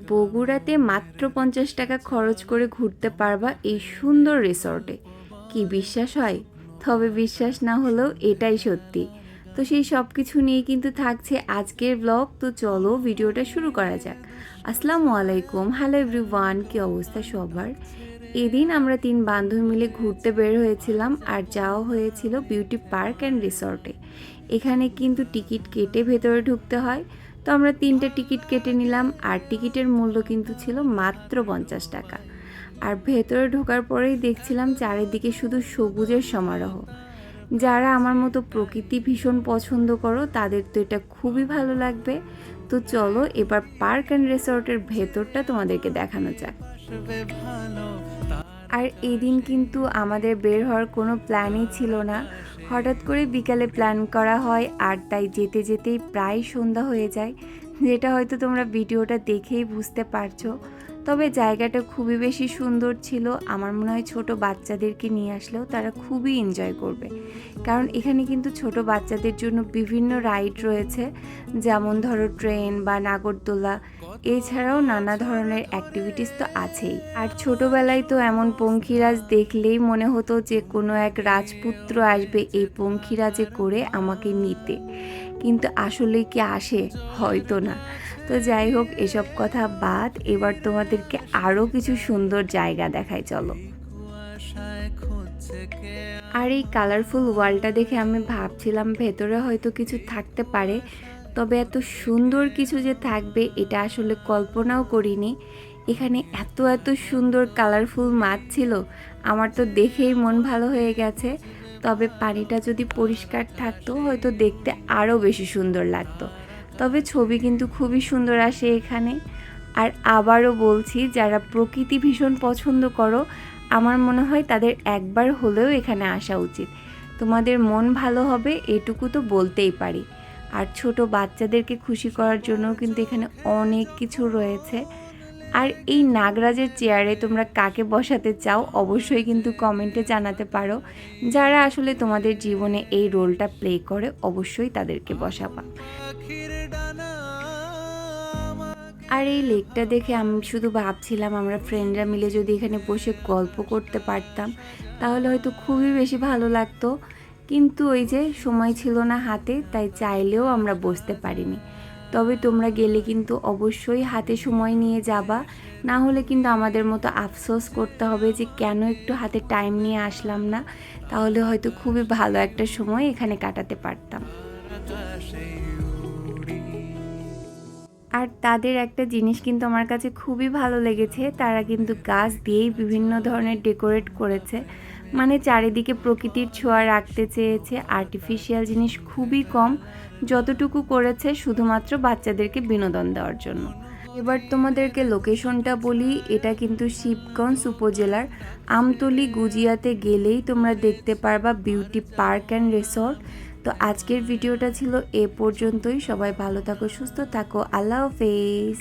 বগুড়াতে মাত্র 50 টাকা খরচ করে ঘুরতে পারবা এই সুন্দর রিসর্টে। কি বিশ্বাস হয়? তবে বিশ্বাস না হলেও এটাই সত্যি। তো সেই সব কিছু নিয়ে কিন্তু থাকছে আজকের ব্লগ। তো চলো ভিডিওটা শুরু করা যাক। আসসালামু আলাইকুম, হ্যালো এভরিওয়ান, কি অবস্থা সবার? এদিন আমরা 3 বান্ধবী মিলে ঘুরতে বের হয়েছিলাম আর যাওয়া হয়েছিল বিউটি পার্ক অ্যান্ড রিসর্টে। এখানে কিন্তু টিকিট কেটে ভেতরে ঢুকতে হয়। তো আমরা 3টে টিকিট কেটে নিলাম আর টিকিটের মূল্য কিন্তু ছিল মাত্র 50 টাকা। আর ভেতরে ঢোকার পরেই দেখছিলাম চারিদিকে শুধু সবুজের সমারোহ। যারা আমার মতো প্রকৃতি ভীষণ পছন্দ করো তাদের তো এটা খুবই ভালো লাগবে। তো চলো এবার পার্ক অ্যান্ড রিসর্টের ভেতরটা তোমাদেরকে দেখানো যাক। আর এদিন কিন্তু আমাদের বের হওয়ার কোনো প্ল্যানই ছিল না। হঠাৎ করে বিকালে প্ল্যান করা হয় আর তাই যেতে যেতেই প্রায় সন্ধ্যা হয়ে যায়, যেটা হয়তো তোমরা ভিডিওটা দেখেই বুঝতে পারছো। তবে জায়গাটা খুবই বেশি সুন্দর ছিল। আমার মনে হয় ছোট বাচ্চাদেরকে নিয়ে আসলেও তারা খুবই এনজয় করবে, কারণ এখানে কিন্তু ছোট বাচ্চাদের জন্য বিভিন্ন রাইড রয়েছে, যেমন ধরো ট্রেন বা নাগরদোলা, এছাড়াও নানা ধরনের অ্যাক্টিভিটিস তো আছেই। আর ছোটবেলায় তো এমন পঙ্খিরাজ দেখলেই মনে হতো যে কোনো এক রাজপুত্র আসবে এই পঙ্খিরাজে করে আমাকে নিতে, কিন্তু আসলে কি আসে? হয়তো না। তো যাই হোক, এসব কথা বাদ, এবার তোমাদেরকে আরও কিছু সুন্দর জায়গা দেখাই, চলো। আর এই কালারফুল ওয়ালটা দেখে আমি ভাবছিলাম ভেতরে হয়তো কিছু থাকতে পারে, তবে এত সুন্দর কিছু যে থাকবে এটা আসলে কল্পনাও করিনি। এখানে এত এত সুন্দর কালারফুল মাছ ছিল, আমার তো দেখেই মন ভালো হয়ে গেছে। তবে পানিটা যদি পরিষ্কার থাকতো হয়তো দেখতে আরও বেশি সুন্দর লাগতো। তবে ছবি কিন্তু খুবই সুন্দর আসে এখানে। আর আবারও বলছি, যারা প্রকৃতি ভীষণ পছন্দ করো আমার মনে হয় তাদের একবার হলেও এখানে আসা উচিত। তোমাদের মন ভালো হবে এটুকু তো বলতেই পারি। আর ছোট বাচ্চাদেরকে খুশি করার জন্য কিন্তু এখানে অনেক কিছু রয়েছে। আর এই নাগরাজের চেয়ারে তোমরা কাকে বসাতে চাও অবশ্যই কিন্তু কমেন্টে জানাতে পারো। যারা আসলে তোমাদের জীবনে এই রোলটা প্লে করে অবশ্যই তাদেরকে বসাবা। আর এই লেকটা দেখে আমি শুধু ভাবছিলাম আমরা ফ্রেন্ডরা মিলে যদি এখানে বসে গল্প করতে পারতাম তাহলে হয়তো খুবই বেশি ভালো লাগতো, কিন্তু ওই যে সময় ছিল না হাতে, তাই চাইলেও আমরা বসতে পারিনি। তবে তোমরা গেলে কিন্তু অবশ্যই হাতে সময় নিয়ে যাবা, না হলে কিন্তু আমাদের মতো আফসোস করতে হবে যে কেন একটু হাতে টাইম নিয়ে আসলাম না। তাহলে হয়তো খুবই ভালো একটা সময় এখানে কাটাতে পারতাম। আর তাদের একটা জিনিস কিন্তু আমার কাছে খুবই ভালো লেগেছে, তারা কিন্তু গাছ দিয়েই বিভিন্ন ধরনের ডেকোরেট করেছে, মানে চারিদিকে প্রকৃতির ছোঁয়া রাখতে চেয়েছে। আর্টিফিশিয়াল জিনিস খুবই কম, যতটুকু করেছে শুধুমাত্র বাচ্চাদেরকে বিনোদন দেওয়ার জন্য। এবার তোমাদেরকে লোকেশনটা বলি, এটা কিন্তু শিবগঞ্জ উপজেলার আমতলী গুজিয়াতে গেলেই তোমরা দেখতে পারবা বিউটি পার্ক অ্যান্ড রিসর্ট। তো আজকের ভিডিওটা ছিল এ পর্যন্তই। সবাই ভালো থাকো, সুস্থ থাকো, আল্লাহ হাফেজ।